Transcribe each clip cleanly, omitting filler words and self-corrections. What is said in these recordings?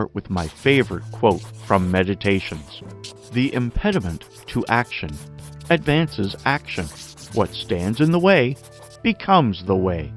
start with my favorite quote from Meditations. The impediment to action advances action. What stands in the way becomes the way.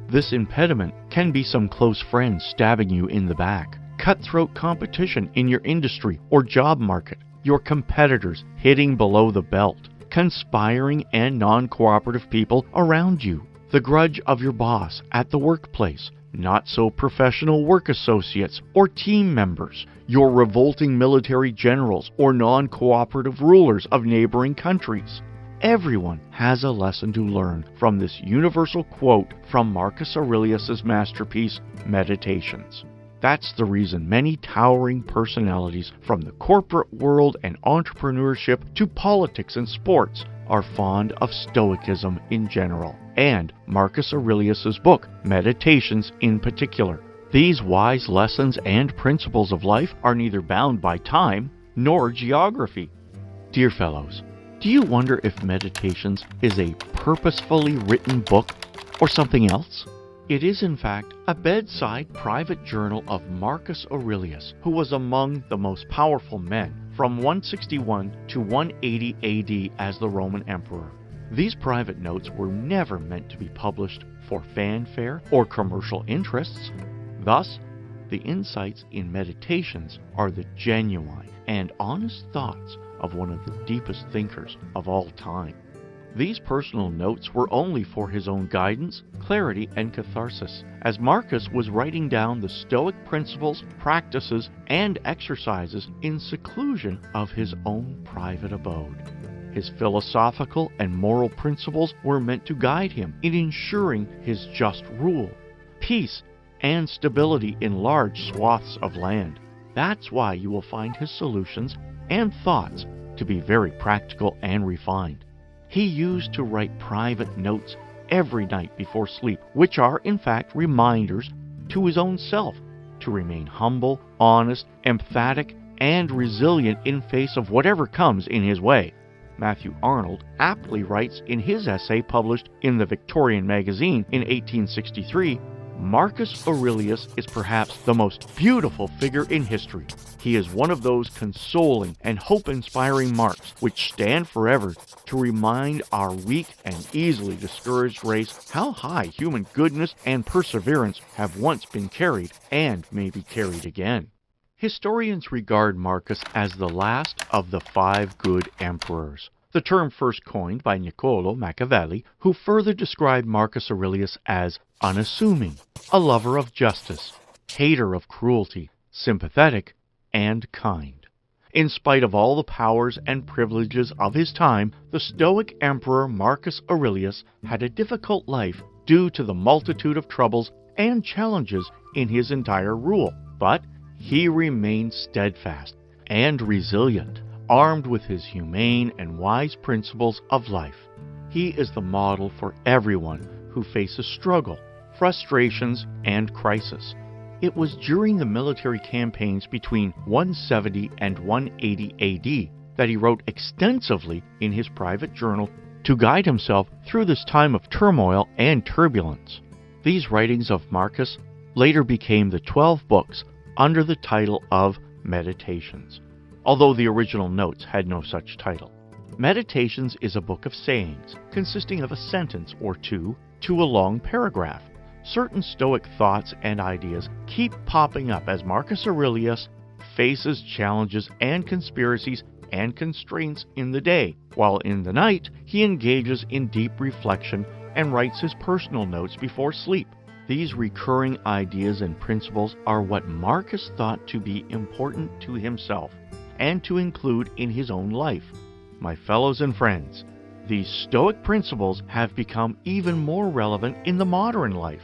This impediment can be some close friend stabbing you in the back, cutthroat competition in your industry or job market, your competitors hitting below the belt, conspiring and non-cooperative people around you, the grudge of your boss at the workplace, not so professional work associates or team members, your revolting military generals or non-cooperative rulers of neighboring countries. Everyone has a lesson to learn from this universal quote from Marcus Aurelius' masterpiece, Meditations. That's the reason many towering personalities from the corporate world and entrepreneurship to politics and sports are fond of Stoicism in general, and Marcus Aurelius' book, Meditations in particular. These wise lessons and principles of life are neither bound by time nor geography. Dear fellows, do you wonder if Meditations is a purposefully written book or something else? It is, in fact, a bedside private journal of Marcus Aurelius, who was among the most powerful men from 161 to 180 AD as the Roman emperor. These private notes were never meant to be published for fanfare or commercial interests. Thus, the insights in Meditations are the genuine and honest thoughts of one of the deepest thinkers of all time. These personal notes were only for his own guidance, clarity, and catharsis, as Marcus was writing down the Stoic principles, practices, and exercises in seclusion of his own private abode. His philosophical and moral principles were meant to guide him in ensuring his just rule, peace, and stability in large swaths of land. That's why you will find his solutions and thoughts to be very practical and refined. He used to write private notes every night before sleep, which are, in fact, reminders to his own self to remain humble, honest, emphatic, and resilient in face of whatever comes in his way. Matthew Arnold aptly writes in his essay published in the Victorian magazine in 1863, Marcus Aurelius is perhaps the most beautiful figure in history. He is one of those consoling and hope-inspiring marks which stand forever to remind our weak and easily discouraged race how high human goodness and perseverance have once been carried and may be carried again. Historians regard Marcus as the last of the 5 good emperors, the term first coined by Niccolò Machiavelli, who further described Marcus Aurelius as unassuming, a lover of justice, hater of cruelty, sympathetic, and kind. In spite of all the powers and privileges of his time, the Stoic emperor Marcus Aurelius had a difficult life due to the multitude of troubles and challenges in his entire rule. But he remained steadfast and resilient, armed with his humane and wise principles of life. He is the model for everyone who faces struggle, frustrations, and crisis. It was during the military campaigns between 170 and 180 AD that he wrote extensively in his private journal to guide himself through this time of turmoil and turbulence. These writings of Marcus later became the 12 books under the title of Meditations, although the original notes had no such title. Meditations is a book of sayings consisting of a sentence or two to a long paragraph. Certain Stoic thoughts and ideas keep popping up as Marcus Aurelius faces challenges and conspiracies and constraints in the day, while in the night he engages in deep reflection and writes his personal notes before sleep. These recurring ideas and principles are what Marcus thought to be important to himself and to include in his own life. My fellows and friends, these Stoic principles have become even more relevant in the modern life.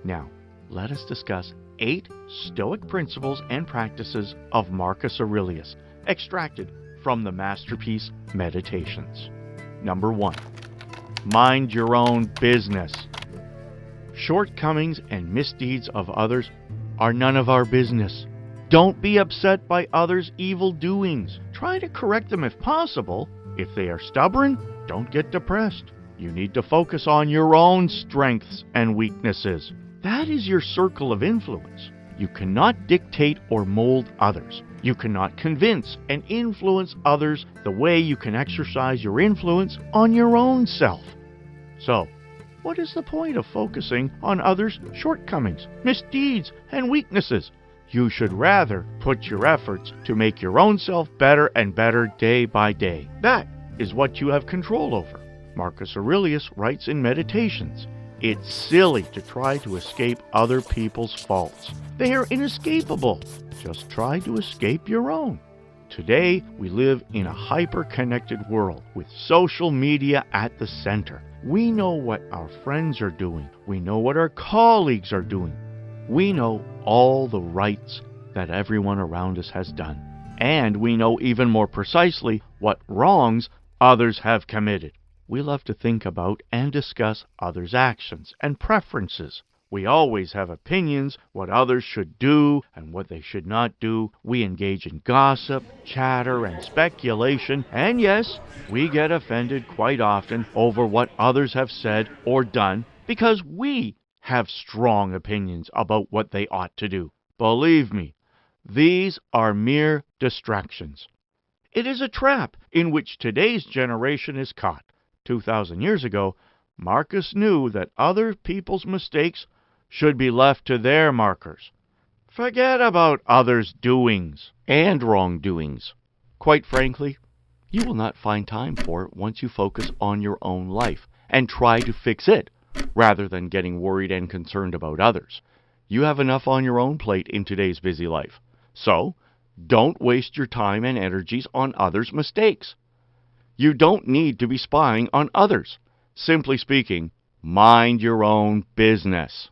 Now, let us discuss 8 Stoic principles and practices of Marcus Aurelius, extracted from the masterpiece Meditations. Number 1. Mind your own business. Shortcomings and misdeeds of others are none of our business. Don't be upset by others' evil doings. Try to correct them if possible. If they are stubborn, don't get depressed. You need to focus on your own strengths and weaknesses. That is your circle of influence. You cannot dictate or mold others. You cannot convince and influence others the way you can exercise your influence on your own self. So, what is the point of focusing on others' shortcomings, misdeeds, and weaknesses? You should rather put your efforts to make your own self better and better day by day. That is what you have control over. Marcus Aurelius writes in Meditations, "It's silly to try to escape other people's faults. They are inescapable. Just try to escape your own." Today, we live in a hyper-connected world with social media at the center. We know what our friends are doing. We know what our colleagues are doing. We know all the rights that everyone around us has done. And we know even more precisely what wrongs others have committed. We love to think about and discuss others' actions and preferences. We always have opinions, what others should do and what they should not do. We engage in gossip, chatter, and speculation. And yes, we get offended quite often over what others have said or done because we have strong opinions about what they ought to do. Believe me, these are mere distractions. It is a trap in which today's generation is caught. 2,000 years ago, Marcus knew that other people's mistakes should be left to their markers. Forget about others' doings and wrongdoings. Quite frankly, you will not find time for it once you focus on your own life and try to fix it, rather than getting worried and concerned about others. You have enough on your own plate in today's busy life. So, don't waste your time and energies on others' mistakes. You don't need to be spying on others. Simply speaking, mind your own business.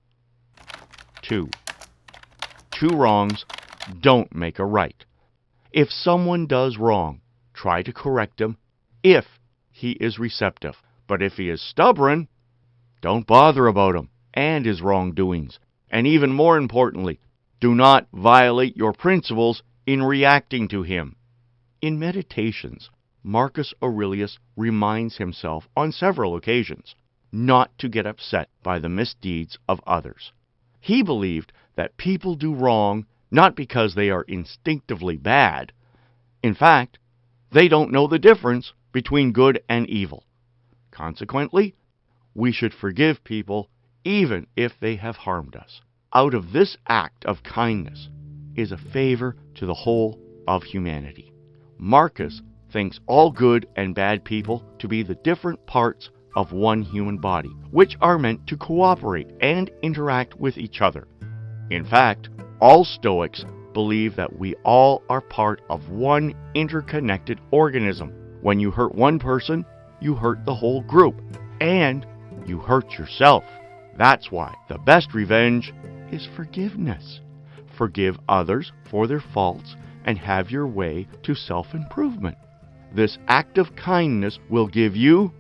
2. Two wrongs don't make a right. If someone does wrong, try to correct him if he is receptive. But if he is stubborn, don't bother about him and his wrongdoings. And even more importantly, do not violate your principles in reacting to him. In Meditations, Marcus Aurelius reminds himself on several occasions not to get upset by the misdeeds of others. He believed that people do wrong not because they are instinctively bad. In fact, they don't know the difference between good and evil. Consequently, we should forgive people even if they have harmed us. Out of this act of kindness is a favor to the whole of humanity. Marcus thinks all good and bad people to be the different parts of one human body, which are meant to cooperate and interact with each other. In fact, all Stoics believe that we all are part of one interconnected organism. When you hurt one person, you hurt the whole group, and you hurt yourself. That's why the best revenge is forgiveness. Forgive others for their faults and have your way to self-improvement. This act of kindness will give you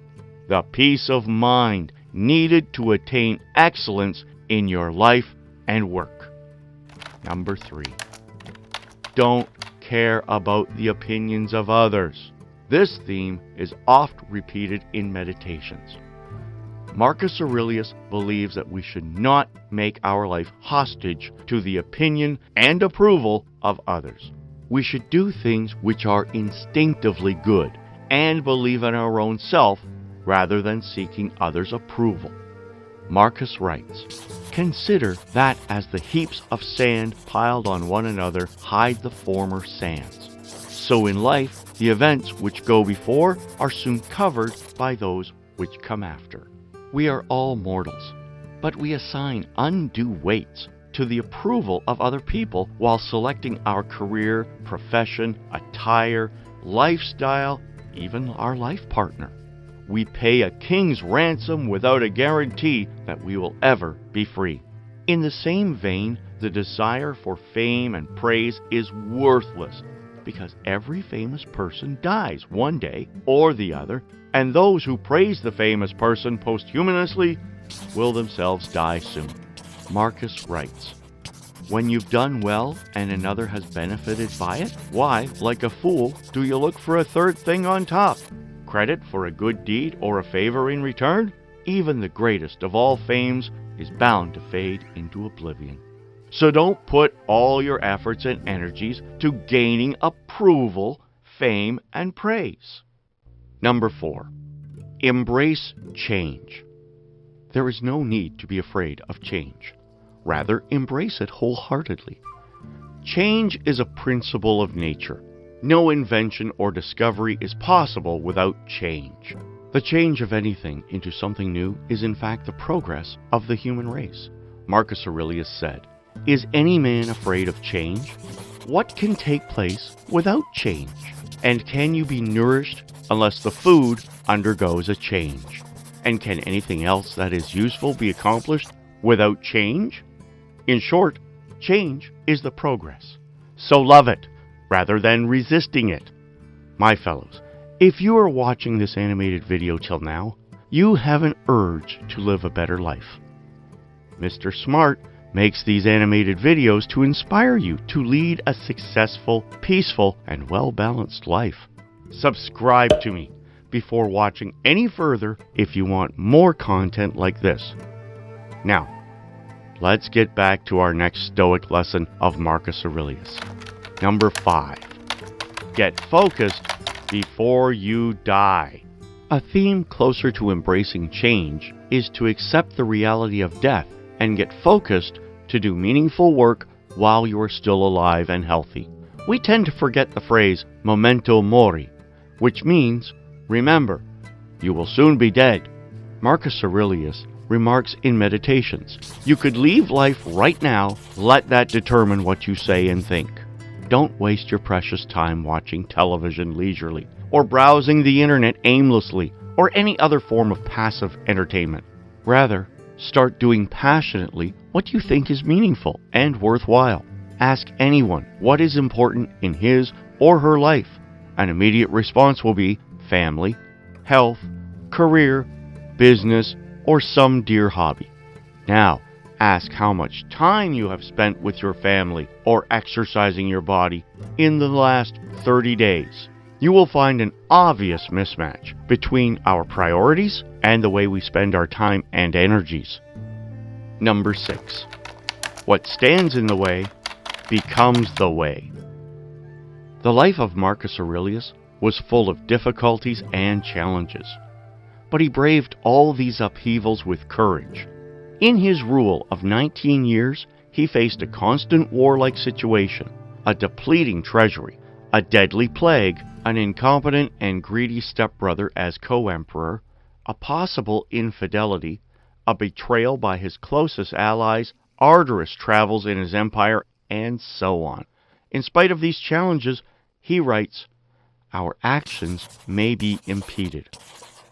the peace of mind needed to attain excellence in your life and work. Number 3. Don't care about the opinions of others. This theme is oft repeated in Meditations. Marcus Aurelius believes that we should not make our life hostage to the opinion and approval of others. We should do things which are instinctively good and believe in our own self rather than seeking others' approval. Marcus writes, "Consider that as the heaps of sand piled on one another hide the former sands. So in life, the events which go before are soon covered by those which come after." We are all mortals, but we assign undue weights to the approval of other people while selecting our career, profession, attire, lifestyle, even our life partner. We pay a king's ransom without a guarantee that we will ever be free. In the same vein, the desire for fame and praise is worthless because every famous person dies one day or the other, and those who praise the famous person posthumously will themselves die soon. Marcus writes, "When you've done well and another has benefited by it, why, like a fool, do you look for a third thing on top? Credit for a good deed or a favor in return? Even the greatest of all fames is bound to fade into oblivion." So don't put all your efforts and energies to gaining approval, fame, and praise. Number 4, embrace change. There is no need to be afraid of change. Rather, embrace it wholeheartedly. Change is a principle of nature. No invention or discovery is possible without change. The change of anything into something new is in fact the progress of the human race. Marcus Aurelius said, "Is any man afraid of change? What can take place without change? And can you be nourished unless the food undergoes a change? And can anything else that is useful be accomplished without change?" In short, change is the progress. So love it rather than resisting it. My fellows, if you are watching this animated video till now, you have an urge to live a better life. Mr. Smart makes these animated videos to inspire you to lead a successful, peaceful, and well-balanced life. Subscribe to me before watching any further if you want more content like this. Now, let's get back to our next Stoic lesson of Marcus Aurelius. Number 5, get focused before you die. A theme closer to embracing change is to accept the reality of death and get focused to do meaningful work while you are still alive and healthy. We tend to forget the phrase memento mori, which means, remember, you will soon be dead. Marcus Aurelius remarks in Meditations, you could leave life right now, let that determine what you say and think. Don't waste your precious time watching television leisurely, or browsing the internet aimlessly, or any other form of passive entertainment. Rather, start doing passionately what you think is meaningful and worthwhile. Ask anyone what is important in his or her life. An immediate response will be family, health, career, business, or some dear hobby. Now, ask how much time you have spent with your family or exercising your body in the last 30 days. You will find an obvious mismatch between our priorities and the way we spend our time and energies. Number 6, what stands in the way becomes the way. The life of Marcus Aurelius was full of difficulties and challenges, but he braved all these upheavals with courage. In his rule of 19 years, he faced a constant warlike situation, a depleting treasury, a deadly plague, an incompetent and greedy stepbrother as co-emperor, a possible infidelity, a betrayal by his closest allies, arduous travels in his empire, and so on. In spite of these challenges, he writes, "Our actions may be impeded,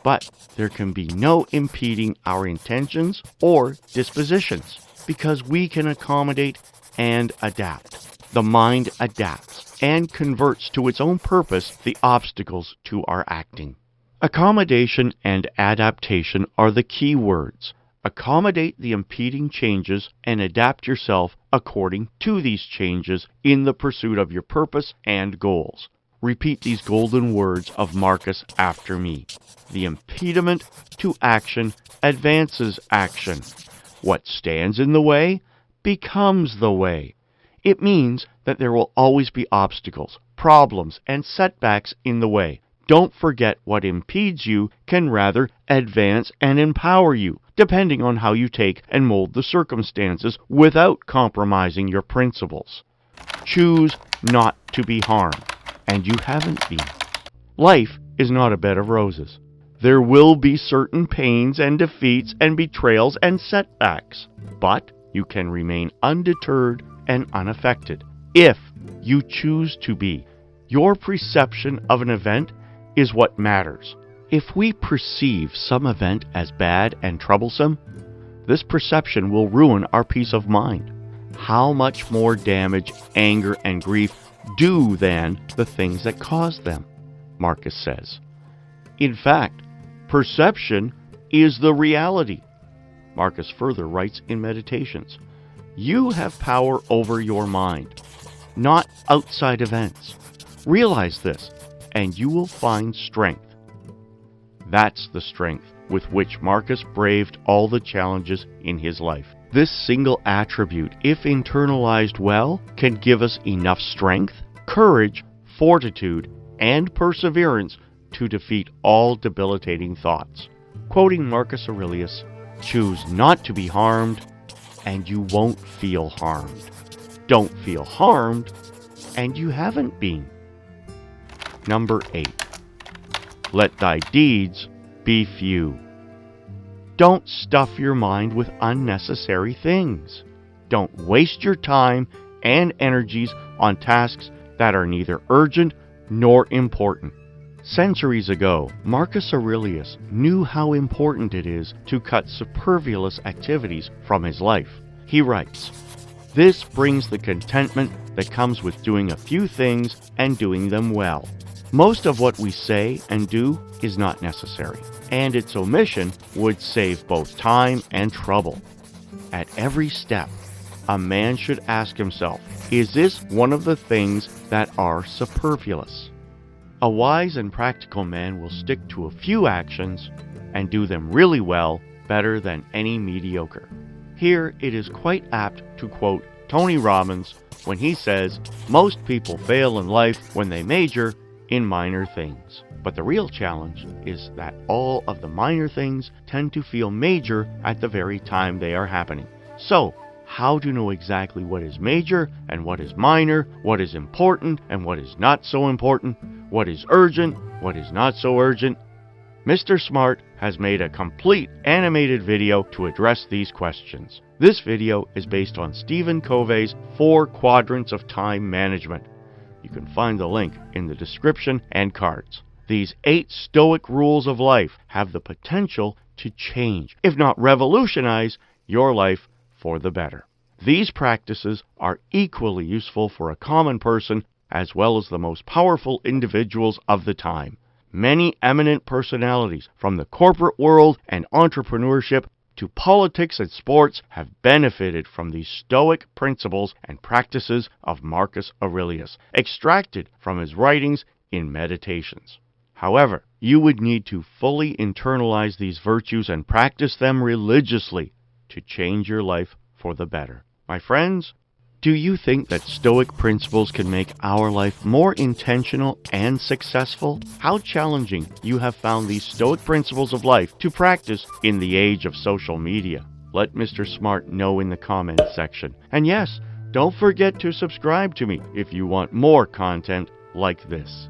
but there can be no impeding our intentions or dispositions, because we can accommodate and adapt. The mind adapts and converts to its own purpose the obstacles to our acting." Accommodation and adaptation are the key words. Accommodate the impeding changes and adapt yourself according to these changes in the pursuit of your purpose and goals. Repeat these golden words of Marcus after me. The impediment to action advances action. What stands in the way becomes the way. It means that there will always be obstacles, problems, and setbacks in the way. Don't forget what impedes you can rather advance and empower you, depending on how you take and mold the circumstances without compromising your principles. Choose not to be harmed, and you haven't been. Life is not a bed of roses. There will be certain pains and defeats and betrayals and setbacks, but you can remain undeterred and unaffected if you choose to be. Your perception of an event is what matters. If we perceive some event as bad and troublesome, this perception will ruin our peace of mind. How much more damage, anger, and grief do than the things that cause them, Marcus says. In fact, perception is the reality. Marcus further writes in Meditations, you have power over your mind, not outside events. Realize this, and you will find strength. That's the strength with which Marcus braved all the challenges in his life. This single attribute, if internalized well, can give us enough strength, courage, fortitude, and perseverance to defeat all debilitating thoughts. Quoting Marcus Aurelius, "Choose not to be harmed, and you won't feel harmed. Don't feel harmed, and you haven't been." Number 8. Let thy deeds be few. Don't stuff your mind with unnecessary things. Don't waste your time and energies on tasks that are neither urgent nor important. Centuries ago, Marcus Aurelius knew how important it is to cut superfluous activities from his life. He writes, "This brings the contentment that comes with doing a few things and doing them well. Most of what we say and do is not necessary, and its omission would save both time and trouble. At every step, a man should ask himself, is this one of the things that are superfluous?" A wise and practical man will stick to a few actions and do them really well, better than any mediocre. Here it is quite apt to quote Tony Robbins when he says, "Most people fail in life when they major in minor things. But the real challenge is that all of the minor things tend to feel major at the very time they are happening." So, how to know exactly what is major and what is minor, what is important and what is not so important, what is urgent, what is not so urgent? Mr. Smart has made a complete animated video to address these questions. This video is based on Stephen Covey's 4 quadrants of time management. You can find the link in the description and cards. These 8 Stoic rules of life have the potential to change, if not revolutionize, your life for the better. These practices are equally useful for a common person as well as the most powerful individuals of the time. Many eminent personalities from the corporate world and entrepreneurship to politics and sports have benefited from these Stoic principles and practices of Marcus Aurelius, extracted from his writings in Meditations. However, you would need to fully internalize these virtues and practice them religiously to change your life for the better. My friends, do you think that Stoic principles can make our life more intentional and successful? How challenging you have found these Stoic principles of life to practice in the age of social media? Let Mr. Smart know in the comments section. And yes, don't forget to subscribe to me if you want more content like this.